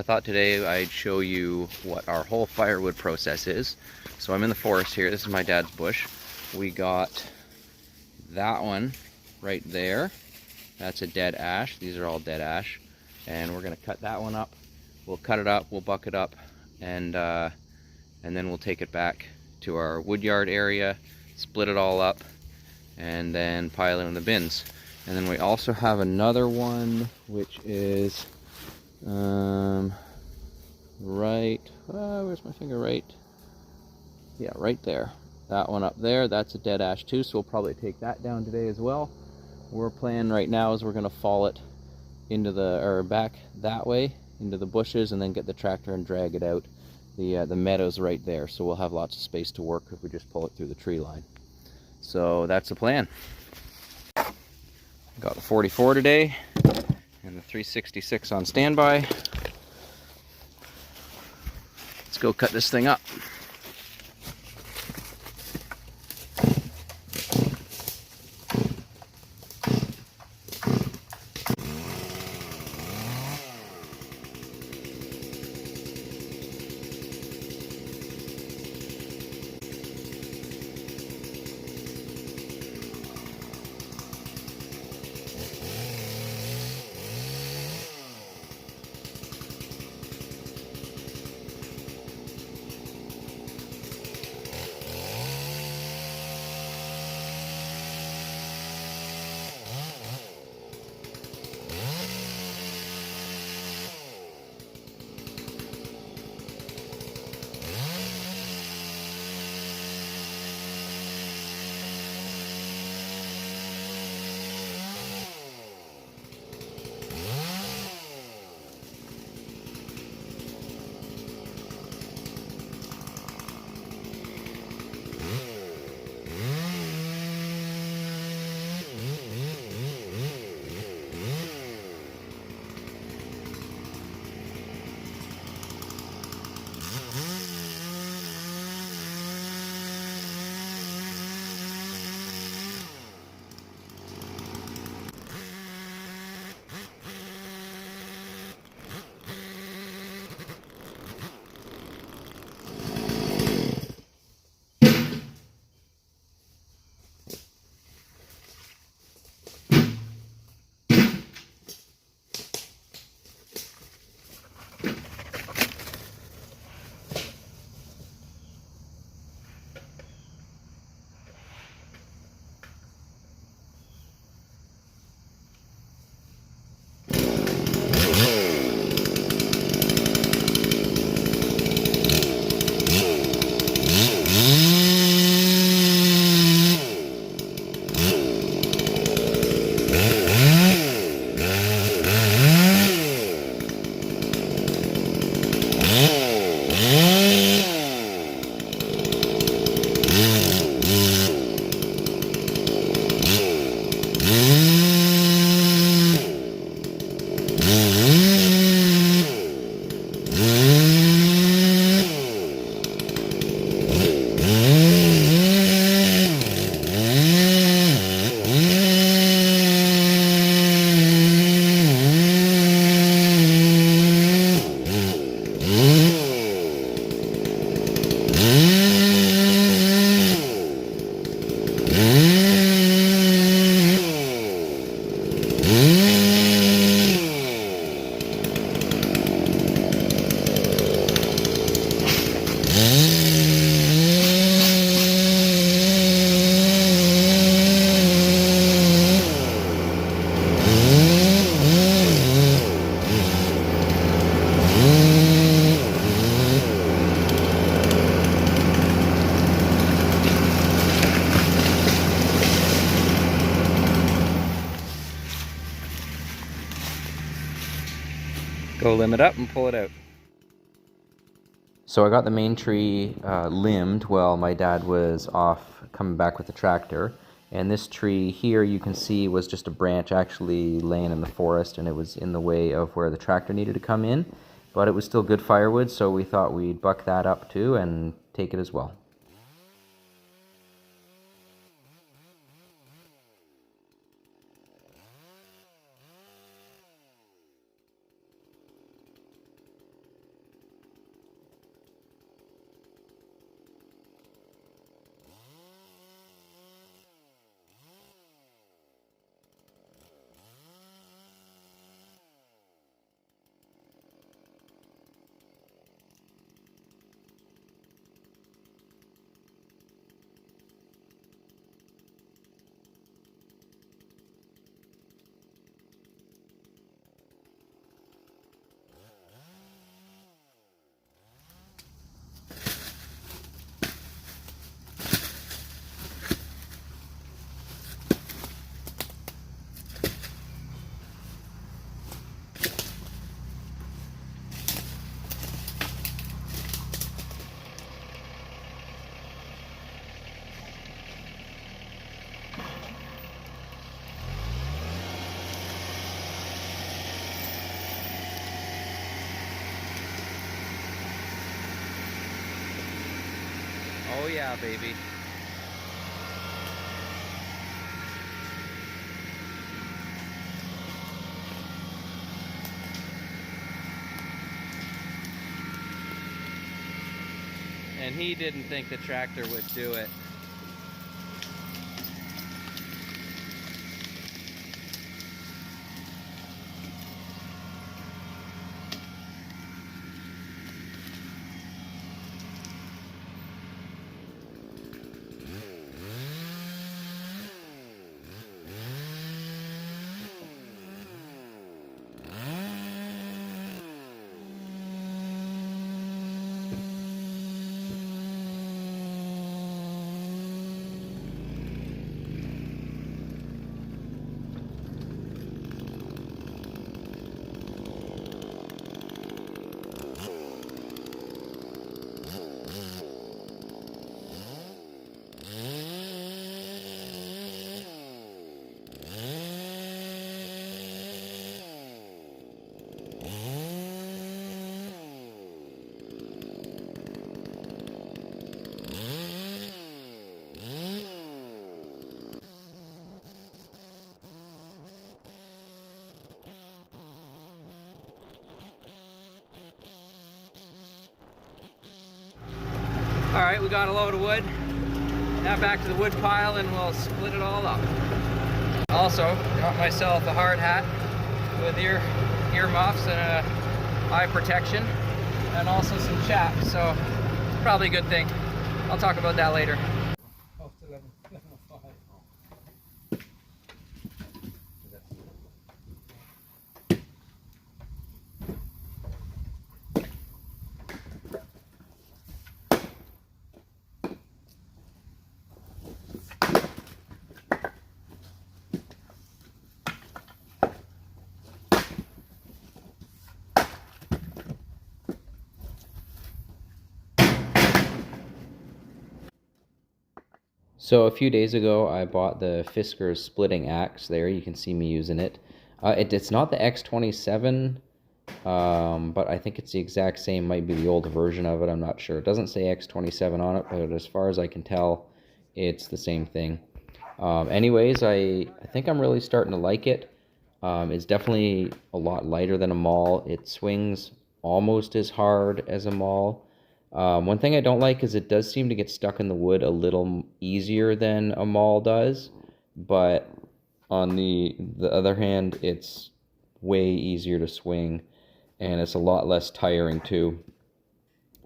I thought today I'd show you what our whole firewood process is. So I'm in the forest here. This is my dad's bush. We got that one right there. That's a dead ash. These are all dead ash. And we're gonna cut that one up. We'll cut it up, we'll buck it up, and then we'll take it back to our wood yard area, split it all up, and then pile it in the bins. And then we also have another one, which is where's my finger? Right there. That one up there, that's a dead ash too, so we'll probably take that down today as well. We're planning right now is we're gonna fall it into back that way into the bushes, and then get the tractor and drag it out. The meadow's right there, so we'll have lots of space to work if we just pull it through the tree line. So that's the plan. Got the 44 today and the 366 on standby. Let's go cut this thing up. Go limb it up and pull it out. So I got the main tree limbed while my dad was off coming back with the tractor. And this tree here, you can see, was just a branch actually laying in the forest, and it was in the way of where the tractor needed to come in. But it was still good firewood, so we thought we'd buck that up too and take it as well. Oh yeah, baby. And he didn't think the tractor would do it. All right, we got a load of wood. Now back to the wood pile and we'll split it all up. Also, got myself a hard hat with ear muffs and a eye protection and also some chaps, so probably a good thing. I'll talk about that later. So a few days ago, I bought the Fiskars splitting axe. There, you can see me using it. It's not the X27, but I think it's the exact same. Might be the older version of it. I'm not sure. It doesn't say X27 on it, but as far as I can tell, it's the same thing. Anyways, I think I'm really starting to like it. It's definitely a lot lighter than a maul. It swings almost as hard as a maul. One thing I don't like is it does seem to get stuck in the wood a little easier than a maul does, but on the other hand, it's way easier to swing, and it's a lot less tiring too,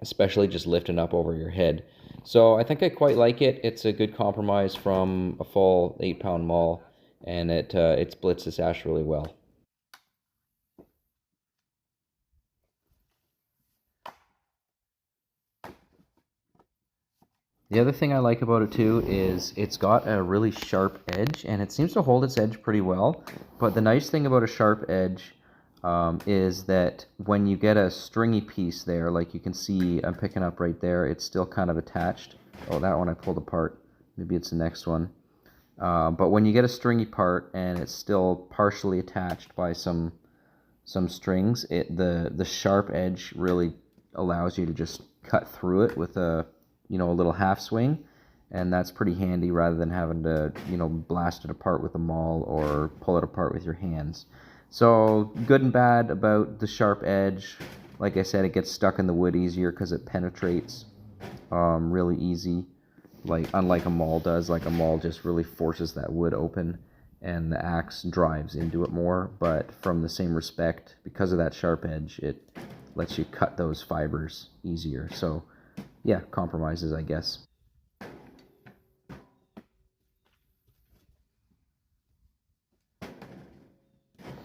especially just lifting up over your head. So I think I quite like it. It's a good compromise from a full 8-pound maul, and it splits this ash really well. The other thing I like about it too is it's got a really sharp edge, and it seems to hold its edge pretty well. But the nice thing about a sharp edge is that when you get a stringy piece there, like you can see I'm picking up right there, it's still kind of attached. Oh, that one I pulled apart. Maybe it's the next one. But when you get a stringy part and it's still partially attached by some strings, the sharp edge really allows you to just cut through it with a little half swing, and that's pretty handy rather than having to blast it apart with a maul or pull it apart with your hands. So good and bad about the sharp edge. Like I said, it gets stuck in the wood easier because it penetrates really easy, like unlike a maul does. Like a maul just really forces that wood open and the axe drives into it more, but from the same respect, because of that sharp edge, it lets you cut those fibers easier. So yeah, compromises, I guess.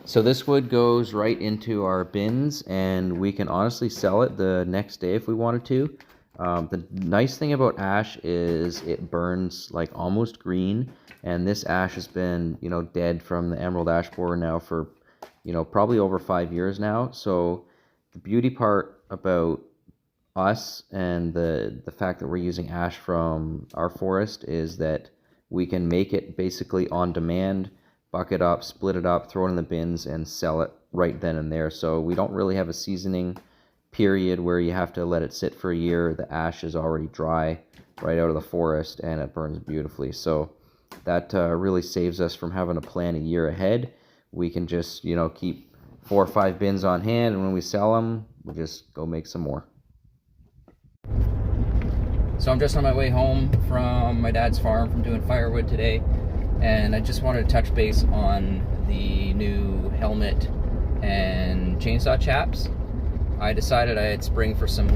So this wood goes right into our bins, and we can honestly sell it the next day if we wanted to. The nice thing about ash is it burns like almost green, and this ash has been, dead from the emerald ash borer now for, probably over 5 years now. So the beauty part about us and the fact that we're using ash from our forest is that we can make it basically on demand, buck it up, split it up, throw it in the bins, and sell it right then and there. So we don't really have a seasoning period where you have to let it sit for a year. The ash is already dry right out of the forest, and it burns beautifully. So that really saves us from having to plan a year ahead. We can just, you know, keep 4 or 5 bins on hand, and when we sell them, we just go make some more. So I'm just on my way home from my dad's farm from doing firewood today, and I just wanted to touch base on the new helmet and chainsaw chaps. I decided I'd spring for some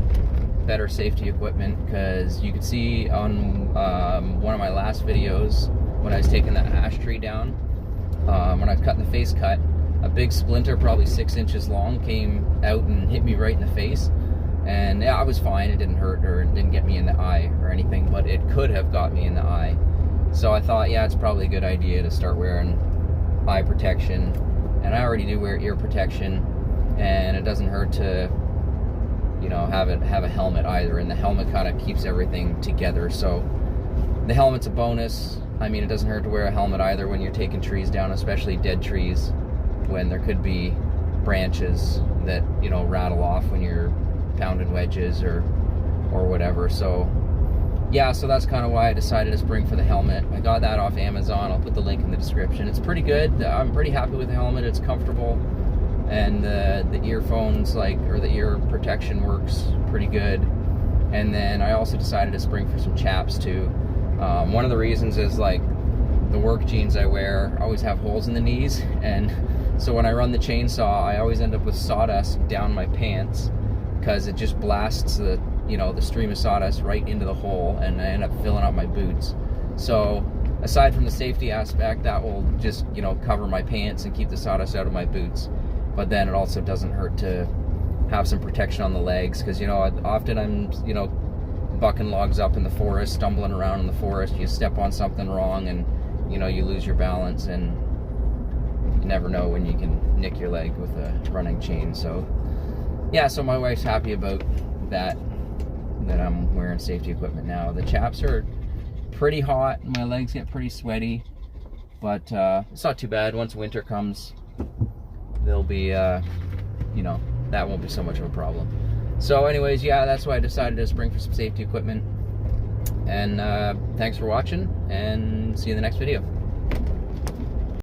better safety equipment, because you could see on one of my last videos when I was taking that ash tree down, when I was cutting the face cut, a big splinter probably 6 inches long came out and hit me right in the face. And yeah, I was fine, it didn't hurt or it didn't get me in the eye or anything, but it could have got me in the eye. So I thought, yeah, it's probably a good idea to start wearing eye protection. And I already do wear ear protection, and it doesn't hurt to, you know, have a helmet either, and the helmet kind of keeps everything together. So the helmet's a bonus. I mean, it doesn't hurt to wear a helmet either when you're taking trees down, especially dead trees, when there could be branches that, you know, rattle off when you're pounding wedges or whatever. So yeah, so that's kind of why I decided to spring for the helmet. I got that off Amazon. I'll put the link in the description. It's pretty good. I'm pretty happy with the helmet. It's comfortable, and the earphones, or the ear protection, works pretty good. And then I also decided to spring for some chaps too. One of the reasons is, like, the work jeans I wear always have holes in the knees, and so when I run the chainsaw, I always end up with sawdust down my pants, because it just blasts the stream of sawdust right into the hole, and I end up filling up my boots. So aside from the safety aspect, that will just, you know, cover my pants and keep the sawdust out of my boots. But then it also doesn't hurt to have some protection on the legs, because, you know, often I'm, you know, bucking logs up in the forest, stumbling around in the forest. You step on something wrong and, you know, you lose your balance, and you never know when you can nick your leg with a running chain. So yeah, so my wife's happy about that I'm wearing safety equipment now. The chaps are pretty hot, my legs get pretty sweaty, but it's not too bad. Once winter comes, they'll be, you know, that won't be so much of a problem. So anyways, yeah, that's why I decided to spring for some safety equipment. And thanks for watching, and see you in the next video.